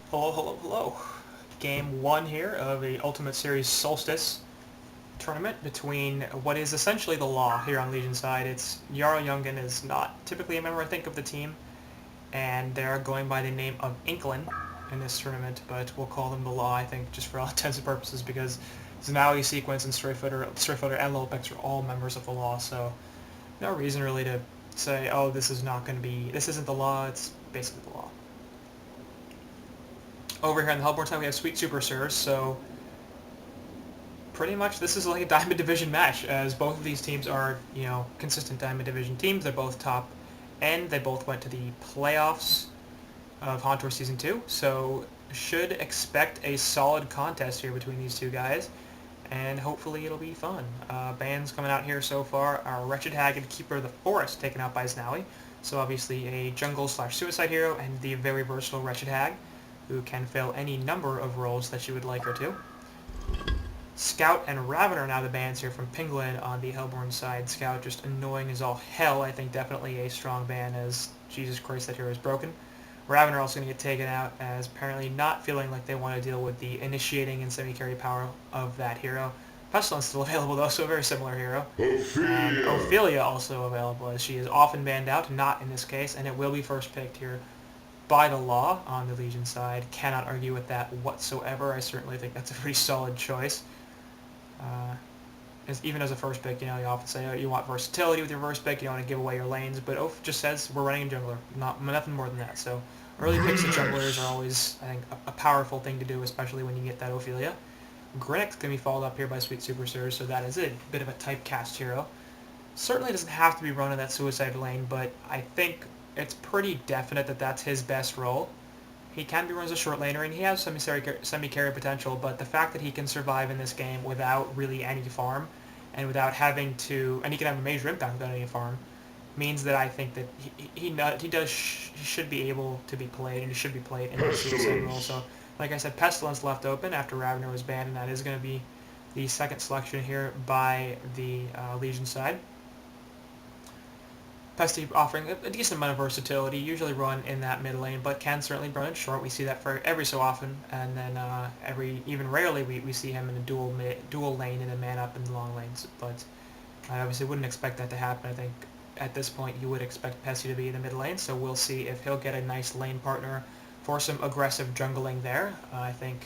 Hello, hello, hello. Game 1 here of the Ultimate Series Solstice tournament between what is essentially the law here on Legion side. It's Jarl Jungen is not typically a member, I think, of the team, and they're going by the name of Inklin in this tournament, but we'll call them the law, I think, just for all intents and purposes, because Zanawi, Sequence, and Strayfooter and Lilbex are all members of the law, so no reason really to say, oh, this isn't the law, it's basically the law. Over here on the Hellborn side, we have Sweet Super Sirs, so pretty much this is like a Diamond Division match, as both of these teams are, consistent Diamond Division teams. They're both top end. They both went to the playoffs of Hauntor Season 2, so should expect a solid contest here between these two guys, and hopefully it'll be fun. Bans coming out here so far are Wretched Hag and Keeper of the Forest, taken out by Znawi, so obviously a jungle/suicide hero, and the very versatile Wretched Hag, who can fill any number of roles that you would like her to. Scout and Ravener are now the bans here from Penguin on the Hellborn side. Scout just annoying as all hell. I think definitely a strong ban, as Jesus Christ, that hero is broken. Ravener also going to get taken out, as apparently not feeling like they want to deal with the initiating and semi-carry power of that hero. Pestilence still available though, so a very similar hero. And Ophelia also available, as she is often banned out, not in this case, and it will be first picked here by the law on the Legion side. Cannot argue with that whatsoever. I certainly think that's a pretty solid choice. Even as a first pick, you often say, oh, you want versatility with your first pick, you don't want to give away your lanes, but Oaf just says we're running a jungler, nothing more than that. So early picks of junglers are always, I think, a powerful thing to do, especially when you get that Ophelia. Grinnick's going to be followed up here by Sweet Super Sirs, so that is a bit of a typecast hero. Certainly doesn't have to be run in that suicide lane, but I think it's pretty definite that that's his best role. He can be run as a short laner, and he has semi-carry potential, but the fact that he can survive in this game without really any farm, and without having to, and he can have a major impact without any farm, means that I think that he should be able to be played, and he should be played in the suicide role. So, like I said, Pestilence left open after Ravener was banned, and that is going to be the second selection here by the Legion side. Pesty offering a decent amount of versatility, usually run in that mid lane, but can certainly run in short. We see that for every so often, and then even rarely we see him in a dual lane and a man up in the long lanes. But I obviously wouldn't expect that to happen. I think at this point you would expect Pesty to be in the mid lane, so we'll see if he'll get a nice lane partner for some aggressive jungling there. I think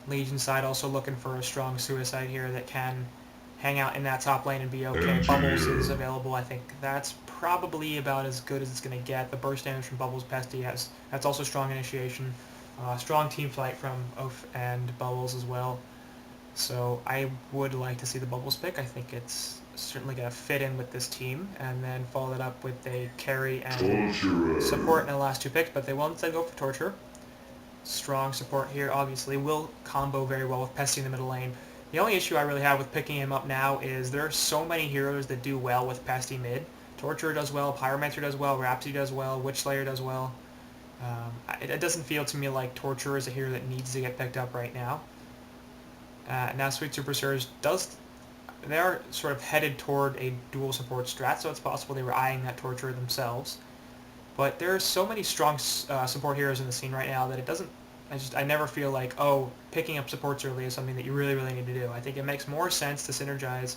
Legion side also looking for a strong suicide here that can hang out in that top lane and be okay. Bubbles is available. I think that's probably about as good as it's going to get. The burst damage from Bubbles Pesty that's also strong initiation. Strong team fight from Oath and Bubbles as well. So I would like to see the Bubbles pick. I think it's certainly going to fit in with this team, and then follow it up with a carry and support in the last two picks, but they will instead go for Torture. Strong support here, obviously. Will combo very well with Pesty in the middle lane. The only issue I really have with picking him up now is there are so many heroes that do well with Pesty mid. Torturer does well, Pyromancer does well, Rhapsody does well, Witchslayer does well. It doesn't feel to me like Torturer is a hero that needs to get picked up right now. Now Sweet Super Sirs they are sort of headed toward a dual support strat, so it's possible they were eyeing that Torturer themselves. But there are so many strong support heroes in the scene right now that it doesn't, I never feel like, oh, picking up supports early is something that you really, really need to do. I think it makes more sense to synergize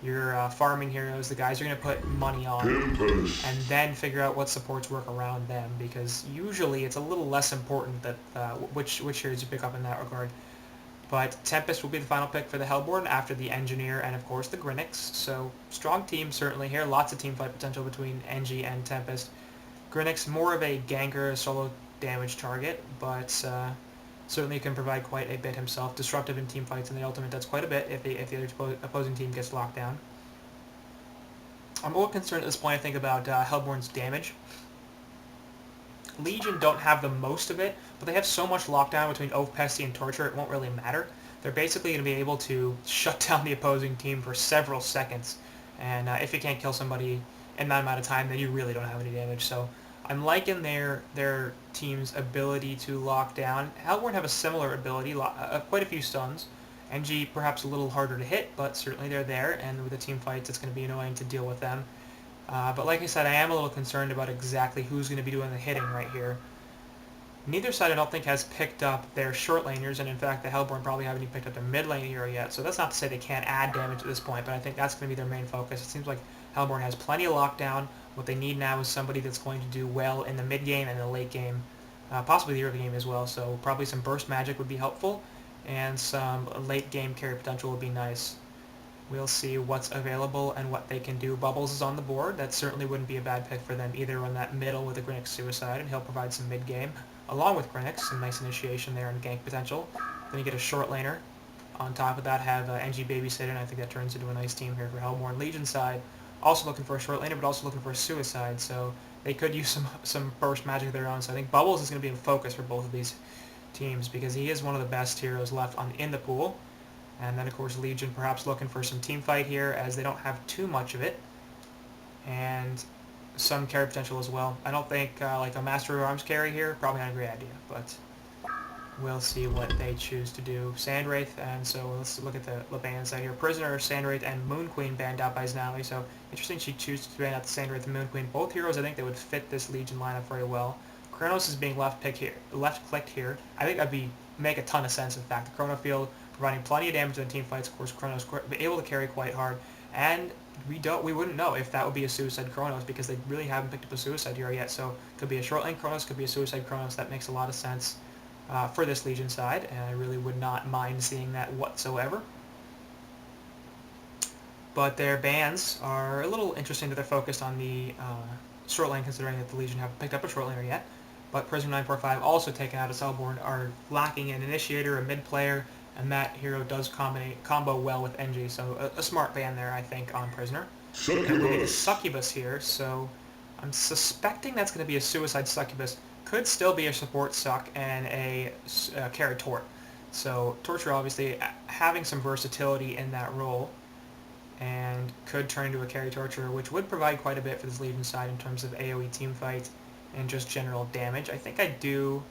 your farming heroes, the guys you're going to put money on, and then figure out what supports work around them, because usually it's a little less important that which heroes you pick up in that regard. But Tempest will be the final pick for the Hellborn after the Engineer and, of course, the Grinnicks. So, strong team certainly here. Lots of team fight potential between Engie and Tempest. Grinnicks more of a ganker, solo damage target, but certainly can provide quite a bit himself. Disruptive in team fights, and the ultimate does quite a bit if the other opposing team gets locked down. I'm a little concerned at this point, I think, about Hellborn's damage. Legion don't have the most of it, but they have so much lockdown between Oath, Pesty, and Torture, it won't really matter. They're basically going to be able to shut down the opposing team for several seconds, and if you can't kill somebody in that amount of time, then you really don't have any damage. So I'm liking their team's ability to lock down. Hellborn have a similar ability, quite a few stuns. NG perhaps a little harder to hit, but certainly they're there, and with the team fights, it's going to be annoying to deal with them. But like I said, I am a little concerned about exactly who's going to be doing the hitting right here. Neither side, I don't think, has picked up their short laners, and in fact, the Hellborn probably haven't even picked up their mid lane hero yet, so that's not to say they can't add damage at this point, but I think that's going to be their main focus. It seems like Hellborn has plenty of lockdown. What they need now is somebody that's going to do well in the mid game and the late game, possibly the early game as well, so probably some burst magic would be helpful, and some late game carry potential would be nice. We'll see what's available and what they can do. Bubbles is on the board. That certainly wouldn't be a bad pick for them either on that middle with a Grinix Suicide, and he'll provide some mid-game along with Grinix, some nice initiation there and gank potential. Then you get a short laner. On top of that, have NG Babysitter, and I think that turns into a nice team here for Hellborn. Legion side, also looking for a short laner, but also looking for a Suicide, so they could use some burst magic of their own. So I think Bubbles is going to be in focus for both of these teams because he is one of the best heroes left in the pool. And then, of course, Legion perhaps looking for some team fight here as they don't have too much of it. And some carry potential as well. I don't think like a Master of Arms carry here, probably not a great idea, but we'll see what they choose to do. Sandwraith, and so let's look at the bans out here. Prisoner, Sandwraith, and Moon Queen banned out by Znally, so interesting she chooses to ban out the Sandwraith and Moon Queen. Both heroes I think that would fit this Legion lineup very well. Chronos is being left clicked here. I think that'd make a ton of sense, in fact. The Chrono Field providing plenty of damage in the team fights. Of course, Chronos able to carry quite hard, and we wouldn't know if that would be a Suicide Chronos because they really haven't picked up a Suicide hero yet. So could be a short lane Chronos, could be a Suicide Chronos. That makes a lot of sense for this Legion side, and I really would not mind seeing that whatsoever. But their bans are a little interesting that they're focused on the short lane, considering that the Legion haven't picked up a short laner yet. But Prisoner 945 also taken out as Hellborn are lacking an initiator, a mid player, and that hero does combo well with NG, so a smart ban there, I think, on Prisoner. And we get a Succubus here, so I'm suspecting that's going to be a Suicide Succubus. Could still be a support Suck and a carry Tort. So Torture obviously having some versatility in that role, and could turn into a carry Torturer, which would provide quite a bit for this Legion side in terms of AoE teamfight and just general damage. I think I do.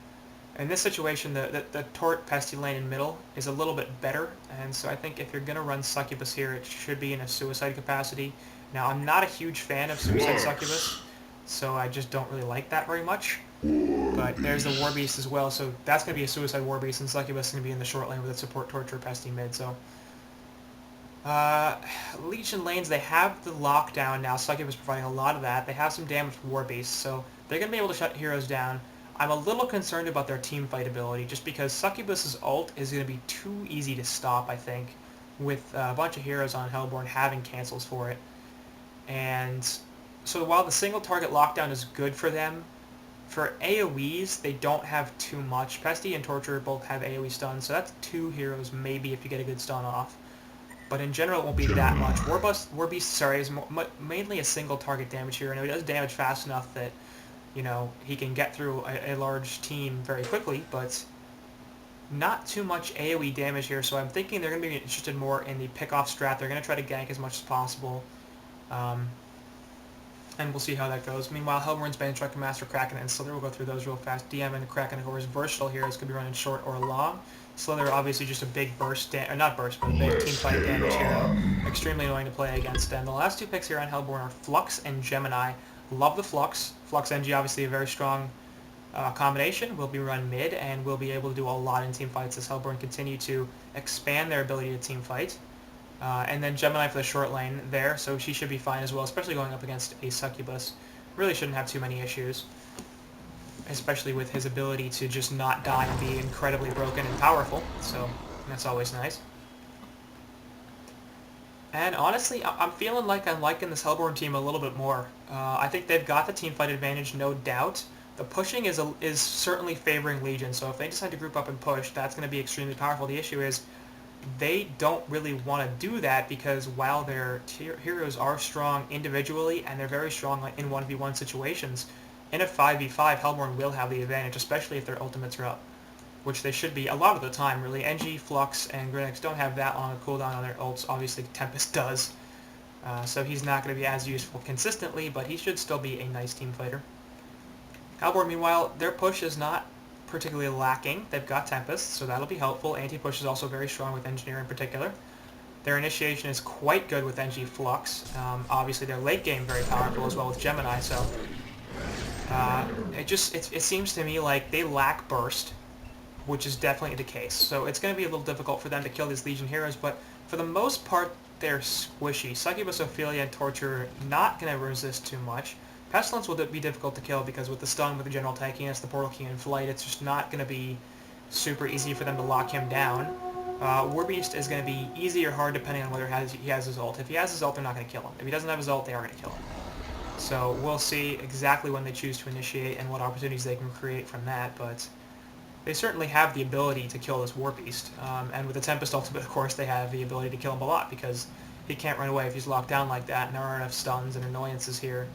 In this situation, the Tort Pesty lane in middle is a little bit better, and so I think if you're going to run Succubus here, it should be in a Suicide capacity. Now, I'm not a huge fan of Suicide Succubus, so I just don't really like that very much. But there's the War Beast as well, so that's going to be a Suicide War Beast, and Succubus is going to be in the short lane with its support Torture Pesty mid, so... Legion lanes, they have the lockdown now. Succubus providing a lot of that. They have some damage from War Beast, so they're going to be able to shut heroes down. I'm a little concerned about their team fight ability, just because Succubus's ult is going to be too easy to stop, I think, with a bunch of heroes on Hellborn having cancels for it. And so while the single target lockdown is good for them, for AoEs, they don't have too much. Pesty and Torture both have AoE stun, so that's 2 heroes maybe if you get a good stun off. But in general, it won't be that much. War Beast, is mainly a single target damage hero, and it does damage fast enough that, you know, he can get through a large team very quickly, but not too much AoE damage here, so I'm thinking they're going to be interested more in the pick-off strat. They're going to try to gank as much as possible, and we'll see how that goes. Meanwhile, Hellborn's been Truck Master, Kraken, and Slither. We'll go through those real fast. DM and Kraken, of course, versatile heroes could be running short or long. Slither, obviously, just a big burst, not burst, but a big team fight damage hero. Extremely annoying to play against. And the last 2 picks here on Hellborn are Flux and Gemini. Love the Flux. Flux NG, obviously a very strong combination. Will be run mid, and will be able to do a lot in team fights as Hellborn continue to expand their ability to team fight. And then Gemini for the short lane there, so she should be fine as well, especially going up against a Succubus. Really shouldn't have too many issues, especially with his ability to just not die and be incredibly broken and powerful, so that's always nice. And honestly, I'm feeling like I'm liking this Hellborn team a little bit more. I think they've got the teamfight advantage, no doubt. The pushing is certainly favoring Legion, so if they decide to group up and push, that's going to be extremely powerful. The issue is they don't really want to do that because while their heroes are strong individually and they're very strong in 1v1 situations, in a 5v5, Hellborn will have the advantage, especially if their ultimates are up, which they should be a lot of the time, really. NG, Flux, and Grinix don't have that long a cooldown on their ults. Obviously, Tempest does, so he's not going to be as useful consistently, but he should still be a nice team fighter. Hellborn, meanwhile, their push is not particularly lacking. They've got Tempest, so that'll be helpful. Anti-push is also very strong with Engineer in particular. Their initiation is quite good with NG Flux. Obviously, their late game very powerful as well with Gemini, so It seems to me like they lack burst, which is definitely the case. So it's going to be a little difficult for them to kill these Legion heroes, but for the most part, they're squishy. Succubus, Ophelia, and Torture not going to resist too much. Pestilence will be difficult to kill because with the stun, with the general tankiness, the Portal King in flight, it's just not going to be super easy for them to lock him down. Warbeast is going to be easy or hard depending on whether he has his ult. If he has his ult, they're not going to kill him. If he doesn't have his ult, they are going to kill him. So we'll see exactly when they choose to initiate and what opportunities they can create from that, but they certainly have the ability to kill this Warbeast. And with the Tempest ultimate, of course, they have the ability to kill him a lot because he can't run away if he's locked down like that, and there are enough stuns and annoyances here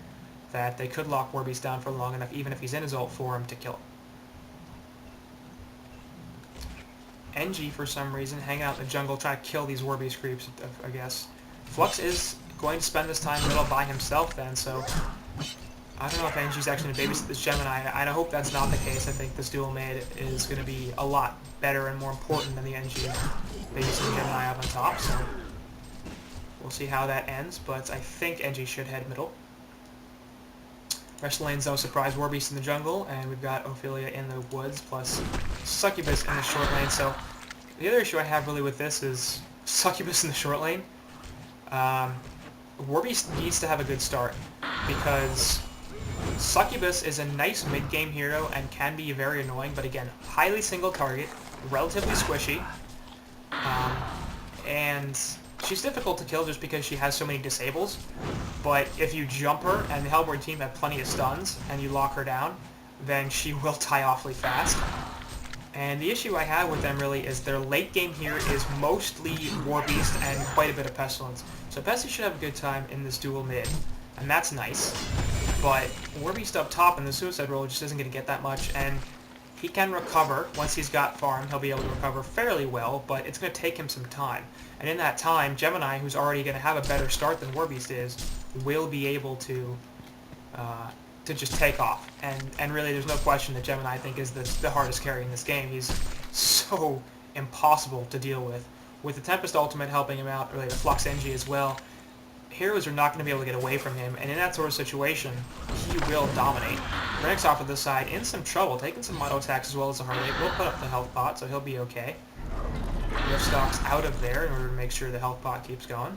that they could lock Warbeast down for long enough, even if he's in his ult, for him to kill him. NG, for some reason, hanging out in the jungle, trying to kill these Warbeast creeps, I guess. Flux is going to spend this time middle by himself then, so I don't know if NG's actually going to babysit this Gemini, and I hope that's not the case. I think this dual mid is going to be a lot better and more important than the NG babysitting Gemini up on top, so we'll see how that ends, but I think NG should head middle. Rest of the lane's no surprise, Warbeast in the jungle, and we've got Ophelia in the woods, plus Succubus in the short lane. So the other issue I have really with this is Succubus in the short lane. Warbeast needs to have a good start, because Succubus is a nice mid-game hero and can be very annoying, but again, highly single target, relatively squishy, and she's difficult to kill just because she has so many disables, but if you jump her and the Hellborn team have plenty of stuns and you lock her down, then she will die awfully fast. And the issue I have with them really is their late game here is mostly Warbeast and quite a bit of Pestilence. So Pesty should have a good time in this dual mid, and that's nice. But Warbeast up top in the Suicide Roll just isn't going to get that much, and he can recover. Once he's got farm, he'll be able to recover fairly well, but it's going to take him some time. And in that time, Gemini, who's already going to have a better start than Warbeast is, will be able to just take off. And really, there's no question that Gemini, I think, is the hardest carry in this game. He's so impossible to deal with. With the Tempest ultimate helping him out, really the Flux NG as well, heroes are not going to be able to get away from him, and in that sort of situation, he will dominate. Renix off of this side, in some trouble, taking some auto attacks as well as a heart rate. We'll put up the health pot, so he'll be okay. Rift Stalk's out of there in order to make sure the health pot keeps going.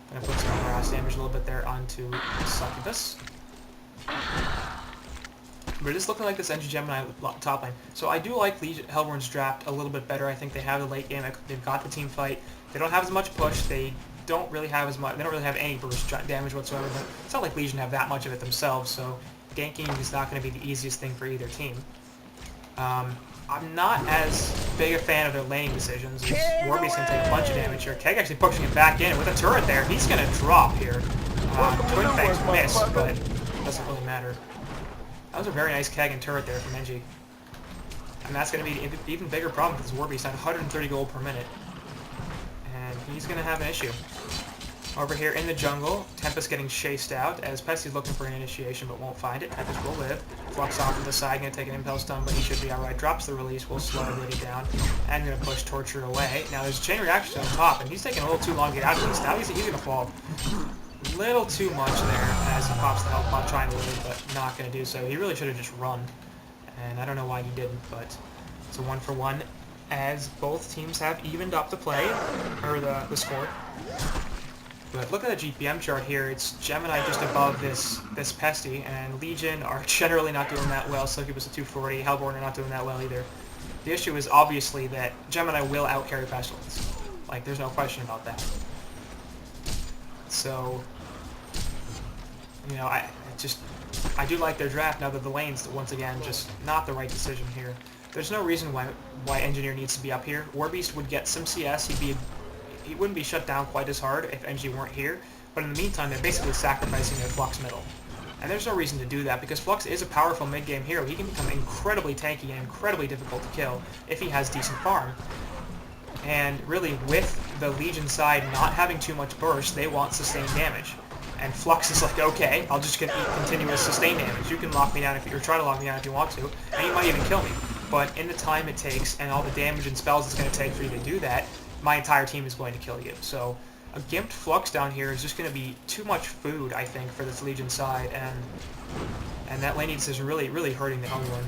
Gonna put some harass damage a little bit there onto Succubus. But it is looking like this NG Gemini top lane. So I do like Hellborn's draft a little bit better. I think they have the late game. They've got the team fight. They don't have as much push. They don't really have as much. They don't really have any burst damage whatsoever. But it's not like Legion have that much of it themselves. So ganking is not going to be the easiest thing for either team. I'm not as big a fan of their laning decisions. Warbeast's going to take a bunch of damage here. Keg actually pushing him back in with a turret there. He's going to drop here. Twin Fangs missed, but it doesn't really matter. That was a very nice Keg and turret there from NG. And that's going to be an even bigger problem because Warbeast had 130 gold per minute. And he's going to have an issue. Over here in the jungle, Tempest getting chased out as Pesty's looking for an initiation but won't find it. Tempest will live. Flux off to the side, going to take an Impel Stun, but he should be alright. Drops the release, will slow everybody down, and going to push Torture away. Now there's a chain reaction on top, and he's taking a little too long to get out of this. Now he's going to fall a little too much there as he pops the health pot, trying to live, but not going to do so. He really should have just run, and I don't know why he didn't, but it's a 1-for-1 as both teams have evened up the play, or the score. But look at the GPM chart here. It's Gemini just above this Pesty, and Legion are generally not doing that well. Succubus at 240, Hellborn are not doing that well either. The issue is obviously that Gemini will outcarry Pestilence. Like, there's no question about that. So, you know, I do like their draft now that the lane's, once again, just not the right decision here. There's no reason why Engineer needs to be up here. Warbeast would get some CS. He wouldn't be shut down quite as hard if NG weren't here, but in the meantime, they're basically sacrificing their Flux middle. And there's no reason to do that, because Flux is a powerful mid-game hero. He can become incredibly tanky and incredibly difficult to kill if he has decent farm. And really, with the Legion side not having too much burst, they want sustained damage. And Flux is like, okay, I'll just get continuous sustained damage. You can lock me down or try to lock me down if you want to, and you might even kill me. But in the time it takes, and all the damage and spells it's going to take for you to do that, my entire team is going to kill you. So a gimped Flux down here is just going to be too much food, I think, for this Legion side, and And that laning decision really, really hurting the Hellborn.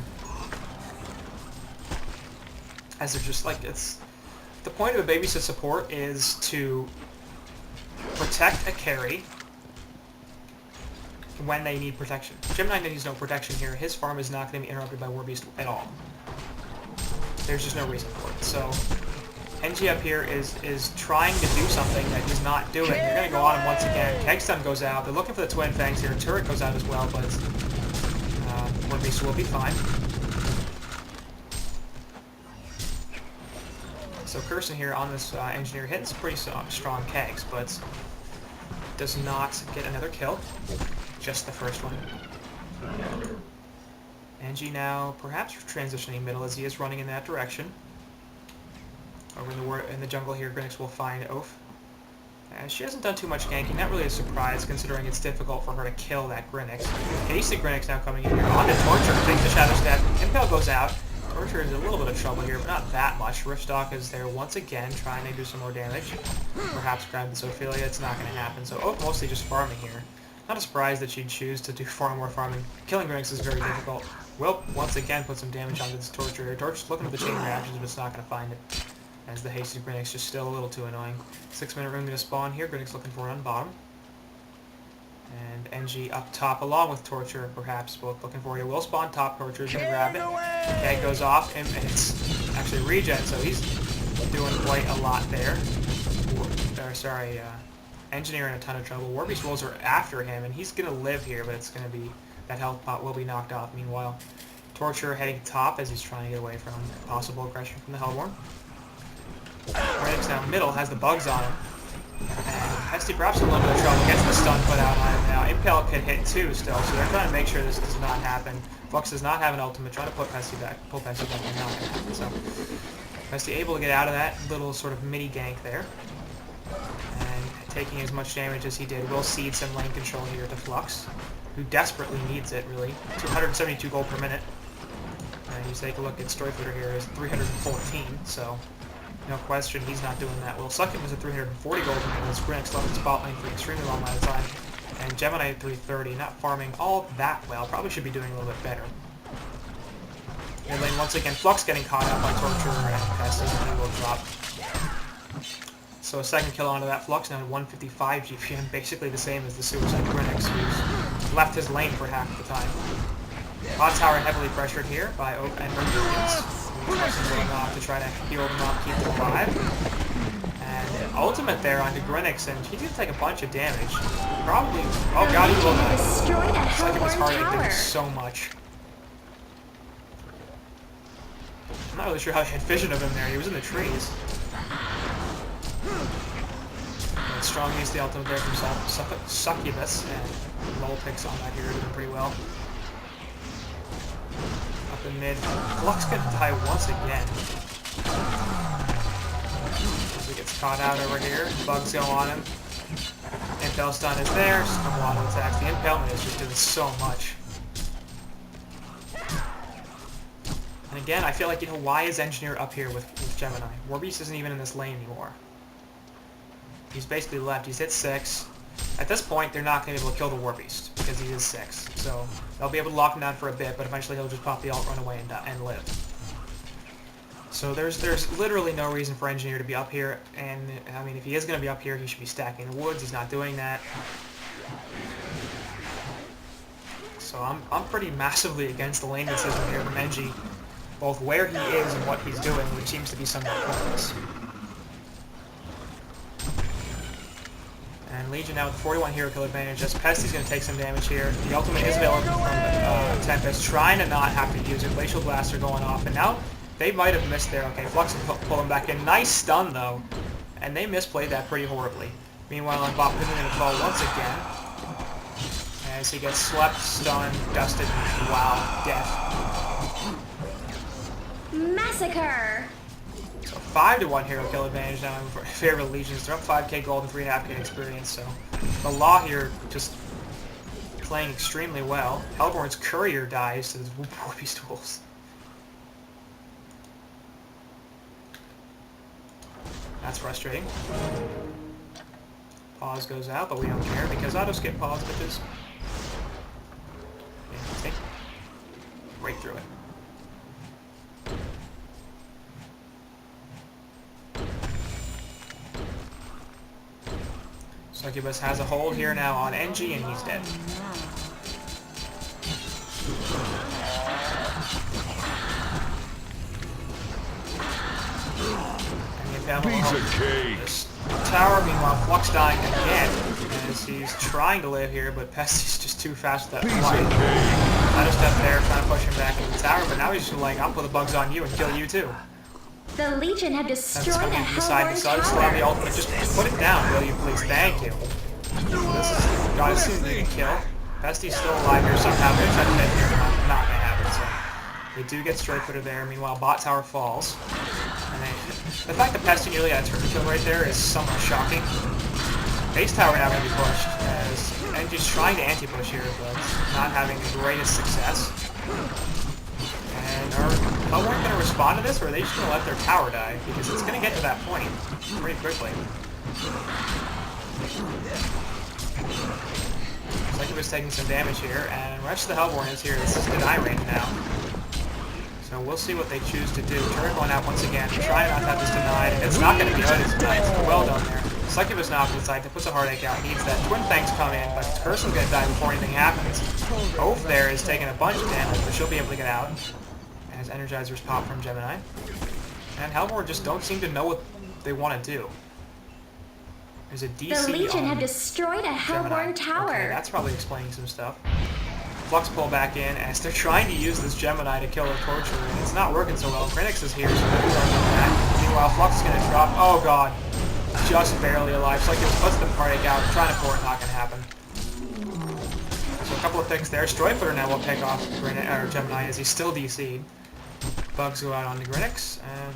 As they're just like, it's... The point of a babysit support is to protect a carry when they need protection. Gemini needs no protection here. His farm is not going to be interrupted by Warbeast at all. There's just no reason for it. So, NG up here is trying to do something that he's not doing. They're going to go on him once again. Kegstun goes out. They're looking for the Twin Fangs here. Turret goes out as well, but Warbeast will be fine. So Kirsten here on this engineer hitting some pretty strong kegs, but does not get another kill. Just the first one. NG now perhaps transitioning middle as he is running in that direction. Over in the jungle here, Grinix will find Oaf. She hasn't done too much ganking, not really a surprise considering it's difficult for her to kill that Grinix. Hasty Grinix now coming in here. On to Torture, takes the Shadow Step. Impale goes out. Torture is in a little bit of trouble here, but not that much. Riftstock is there once again, trying to do some more damage. Perhaps grab this Ophelia, it's not going to happen. So Oaf mostly just farming here. Not a surprise that she'd choose to do far more farming. Killing Grinix is very difficult. Will once again put some damage onto this Torture here. Torture's looking for the chain reactions, but it's not going to find it. As the hasty Grinix just still a little too annoying. 6-minute room to spawn here. Grinix looking for it on bottom. And NG up top along with Torture, perhaps both looking for it. Will spawn top. Torture's gonna grab it. Keg goes off, and it's actually regen, so he's doing quite a lot there. Engineer in a ton of trouble. Warbeast Wolves are after him, and he's gonna live here, but it's gonna be that health pot will be knocked off. Meanwhile, Torture heading top as he's trying to get away from possible aggression from the Hellborn. Grinix now middle has the bugs on him. And Pesty perhaps in a little bit of trouble, gets the stun put out on him now. Impale can hit too still, so they're trying to make sure this does not happen. Flux does not have an ultimate, trying to put Pesty back, pull Pesty back, and not going to happen. So Pesty able to get out of that little sort of mini gank there. And taking as much damage as he did, will cede some lane control here to Flux, who desperately needs it really. 272 gold per minute. And you take a look at Storyfooter here is 314, so no question, he's not doing that well. Sucking was at 340 gold per minute. Grinix left the spot lane for an extremely long amount of time. And Gemini at 330, not farming all that well. Probably should be doing a little bit better. Mid lane once again, Flux getting caught up by Torture and Pesty, and he will drop. So a second kill onto that Flux, now at 155 GPM, basically the same as the Suicide Grinix, who's left his lane for half the time. Bot tower heavily pressured here by Oak and Mercurians. Going off to try to heal them up, keep them alive. And ultimate there onto Grinix, and he did take a bunch of damage. Probably, oh god, he will die. Second was hard, it did so much. I'm not really sure how they had vision of him there, he was in the trees. And Strong used the ultimate there from Succubus, and Lol picks on that here, doing pretty well. Up in mid, Flux gonna die once again. As he gets caught out over here, bugs go on him. Impale stun is there, just a couple auto attacks. The impalement is just doing so much. And again, I feel like, you know, why is Engineer up here with Gemini? Warbeast isn't even in this lane anymore. He's basically left. He's hit 6. At this point, they're not going to be able to kill the Warbeast because he is 6. So they'll be able to lock him down for a bit, but eventually he'll just pop the ult, run away, and live. So there's literally no reason for Engineer to be up here. And I mean, if he is going to be up here, he should be stacking the woods. He's not doing that. So I'm pretty massively against the lane decision here from Engie, both where he is and what he's doing, which seems to be somewhat pointless. And Legion now with the 41 hero kill advantage. As Pesty's going to take some damage here. The ultimate is available from Tempest, trying to not have to use it. Glacial Blaster going off, and now they might have missed there. Okay, Flux will pull him back in. Nice stun though, and they misplayed that pretty horribly. Meanwhile, Bop is going to fall once again as he gets swept, stunned, dusted, wow, death. Massacre! So 5-1 hero kill advantage now in favor of Legions. They're up 5k gold and 3.5k experience, so the Law here just playing extremely well. Hellborn's Courier dies to the Warbeast Wolves. That's frustrating. Pause goes out, but we don't care because auto skip pause, bitches. Okay, Druid. Succubus has a hold here now on NG, and he's dead. This tower, meanwhile, Flux dying again as he's trying to live here, but Pesty's just too fast with that flight. I just up there trying to push him back into the tower, but now he's just like, I'll put the bugs on you and kill you too. The Legion have destroyed a Hellborn tower. Still have the ultimate. Just put it down, will you please? Thank you. This is got as soon as you can kill. Pesty's still alive here somehow. They're trying to hit here, not gonna happen. So we do get straight footer there. Meanwhile, bot tower falls. And the fact that Pesty nearly got a turn kill right there is somewhat shocking. Base tower now going to be pushed as NG's trying to anti-push here, but not having the greatest success. And are Hellborn going to respond to this, or are they just going to let their tower die? Because it's going to get to that point pretty quickly. Looks like he was taking some damage here, and the rest of the Hellborn is here. This is deny range now. So we'll see what they choose to do. Turn one out once again. Try not to have this denied. It's not going to be good. It's nice. Well done there. Succubus now to the side. That puts a Heartache out. Needs that. Twin Fangs come in, but Curse is going to die before anything happens. Oath there is taking a bunch of damage, but she'll be able to get out. As Energizers pop from Gemini. And Hellborn just don't seem to know what they want to do. There's a DC The Legion on have destroyed a Hellborn tower. Okay, that's probably explaining some stuff. Flux pull back in as they're trying to use this Gemini to kill their Torturer, and it's not working so well. Grinix is here, so they're doing that. Meanwhile, Flux is going to drop. Oh god. Just barely alive. So like it puts the Heartache out, trying to pour it, not going to happen. So a couple of things there. Strifler now will pick off Gemini as he's still DC'd. Bugs go out on the Grinix, and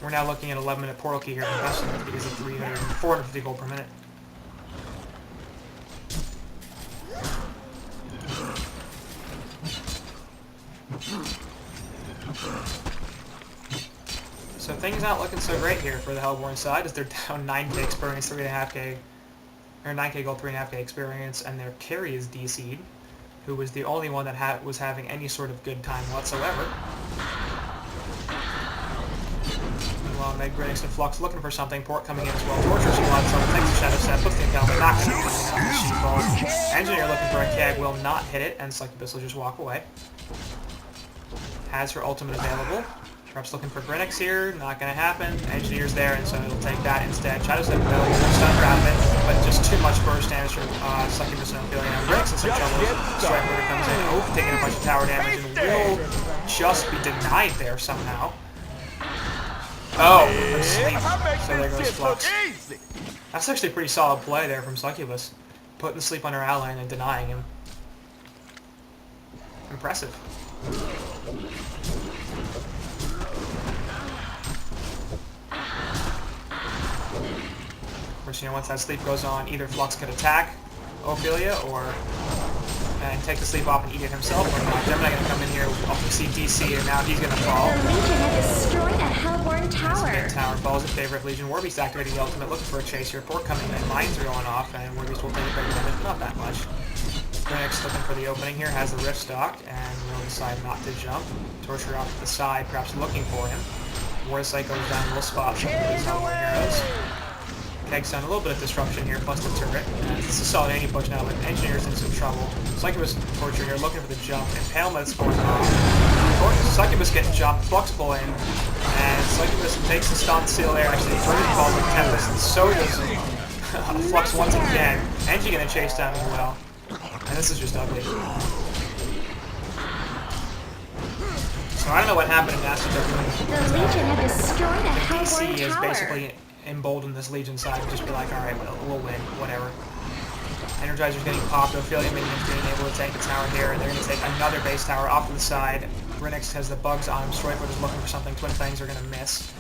we're now looking at 11-minute portal key here from Pestilence because of 450 gold per minute. So things not looking so great here for the Hellborn side as they're down 9k experience, 3.5k, or 9k gold, 3.5k experience, and their carry is DC'd, who was the only one that was having any sort of good time whatsoever. Meanwhile, Meg, Grinix, and Flux looking for something. Port coming in as well. Tortures a lot, so it takes a Shadow Step, puts the Encounter, not going to be enough. She falls. Engineer looking for a Keg, will not hit it, and Succubus will just walk away. Has her ultimate available. Perhaps looking for Grinix here, not going to happen. Engineer's there, and so it'll take that instead. Shadow Step available, stun her out of it, but just too much burst damage from Succubus and Ophelia. Now Grinix in some trouble. Striker comes in, taking a bunch of tower damage, and will just be denied there somehow. Oh, asleep. So there goes Flux. That's actually a pretty solid play there from Succubus. Putting the sleep on her ally and then denying him. Impressive. Of course, you know, once that sleep goes on, either Flux could attack Ophelia and take the sleep off and eat it himself, or not. Gemini going to come in here, obviously DC, and now he's going to fall. The Legion have destroyed a Hellborn tower. Tower falls in favor of Legion. Warbeast activating the ultimate, looking for a chase here. Port coming in, mines are going off, and Warbeast will take a bigger damage, but not that much. Grinix looking for the opening here, has the Rift stock, and will decide not to jump. Torture off to the side, perhaps looking for him. Warsight goes down a little spot for these Hellborn heroes. Keg's done a little bit of disruption here, plus the turret. This is a solid anti-push now, but Engineer's in some trouble. Succubus Torture here, looking for the jump. Impalement's going on. Succubus getting jumped, Flux pull in, and Succubus takes the stun seal there, actually first falls with Tempest, and so does Flux once again. Engie gonna chase down as well. And this is just ugly. So I don't know what happened in Master W. The Legion have destroyed a Hellborn DC is tower. basically emboldened this Legion side and just be like, alright, we'll win, whatever. Energizer's getting popped, Ophelia minions being able to take the tower here, and they're going to take another base tower off to the side. Grinix has the bugs on him, Stroyfoot is looking for something, Twin Fangs are going to miss.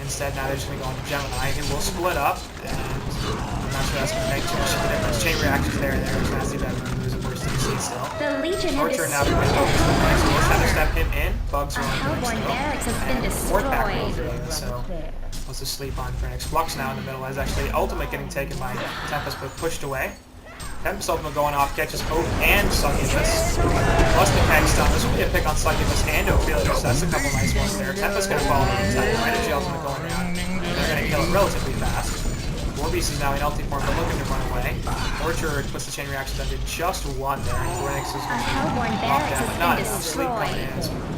Instead, now they're just going to go into Gemini. It will split up, and I'm not sure that's going to make too much of a difference. Chain reactions there, and there's Nasty Bedroom, who's a worse DC still. The Legion have Torture now destroyed going a to focus on the Hellborn Shadow Step tower. him in, bugs are A on Hellborn barracks has been destroyed. So let's just sleep on Grinix. Flux now in the middle has actually ultimate getting taken by Tempest, but pushed away. Tempest Ultimate going off, catches Hope and Succubus. Plus the Keg Stun. This will be a pick on Succubus and Ophelia, so that's a couple nice ones there. Tempest going to follow the attack. Energy Ultimate going down. They're going to kill it relatively fast. Warbeast is now in ulti form, but looking to run away. Torture puts the chain reaction down to just one there. Phoenix is going to off down, but not enough. Sleep coming in.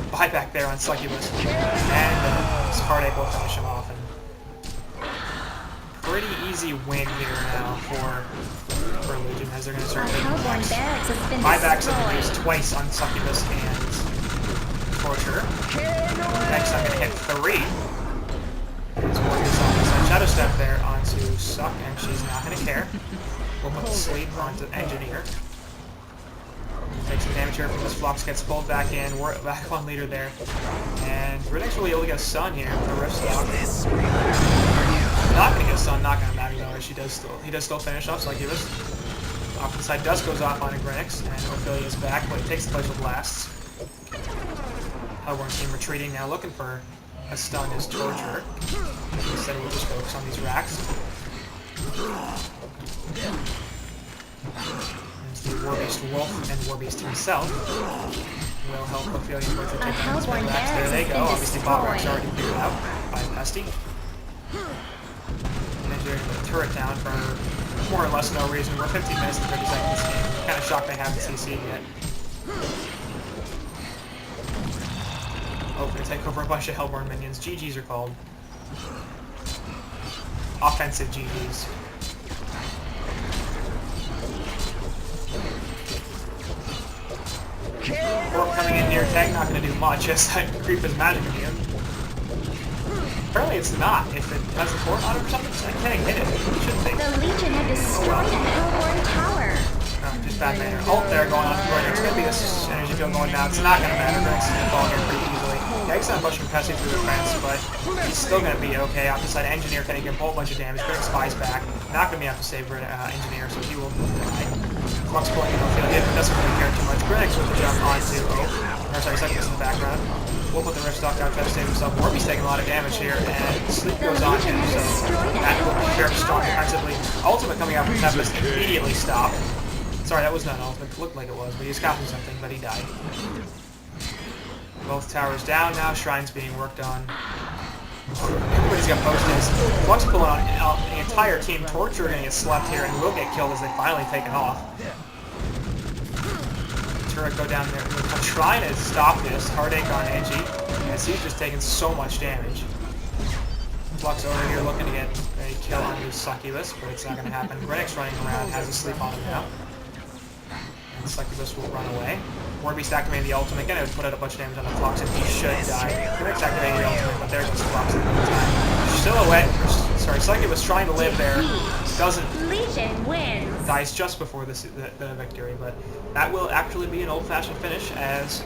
Buyback there on Succubus. And Heartache will finish him off. And pretty easy win here now for Legion, as they're going to start taking buybacks have been used twice on Succubus and Torture. Next I'm going to hit 3. Shadow Step there onto Suck, and she's not going to care. We'll put the Sleep onto Engineer. Take some damage here from this Flux, gets pulled back in. We're back on leader there. And Riddick's really able to get a stun here with the Rift Stock. Not going to get a stun, not going to matter though. He does still finish off Succubus. Off to the side, Dust goes off on Grenix, and Ophelia is back, but he takes the place with blasts. Hellborn team retreating now, looking for a stun is Torture. Instead we'll just focus on these racks. There's the Warbeast Wolf and Warbeast himself. Will help Ophelia and Torture take down these red racks. There they go. Obviously bot racks already figured out by Pesty. And then doing the turret down for more or less no reason. We're 15 minutes and 30 seconds in this game. I'm kind of shocked they haven't CC'd yet. Oh, gonna take over a bunch of Hellborn minions. GGs are called. Offensive GGs. Orc coming in here, Tag not gonna do much as that creep is magic immune. Apparently it's not. If it has a fort on it or something, I can't hit it. It shouldn't be. The Legion had destroyed a Hellborn tower. Just bad manner. Ult there going on for It's gonna be this energy field going down. It's not gonna matter. Greg's gonna fall here pretty easily. Greg's not pushing Pesci through the fence, but he's still gonna be okay. Off the side, Engineer can get a whole bunch of damage. Greg spies back. Not gonna be able to save Engineer, so he will die. Flux pulling in Ophelia, but doesn't really care too much. Greg's with the jump onto Succubus in the background. We'll put the Rift Stock out, try to save himself. Warby's taking a lot of damage here, and Sleep goes on him, so that will be very strong defensively. Ultimate coming out from Tempest immediately stopped. Sorry, that was not an ultimate. It looked like it was, but he was copying something, but he died. Both towers down now. Shrine's being worked on. Everybody's got post-its. Flux pulling on the entire team. Torture going to get slept here, and will get killed as they finally take it off. Turret go down there. I'm trying to stop this. Heartache on Angie, as he's just taking so much damage. Flux over here looking to get a kill on his Succubus, but it's not going to happen. Grenix running around, has a sleep on him now. And Succubus will run away. Warbeast activating the ultimate, gonna put out a bunch of damage on the Flux, and he should die. Grenix activating the ultimate, but there goes Flux in the meantime. Silhouette, sorry, Succubus trying to live there. Doesn't. Legion wins. Dies just before the victory, but that will actually be an old-fashioned finish, as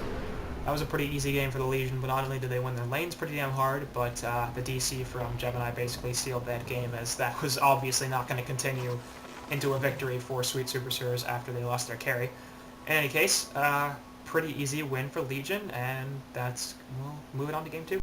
that was a pretty easy game for the Legion, but not only did they win their lanes pretty damn hard, but the DC from Gemini basically sealed that game, as that was obviously not going to continue into a victory for Sweet Superstars after they lost their carry. In any case, pretty easy win for Legion, and that's, well, moving on to game 2.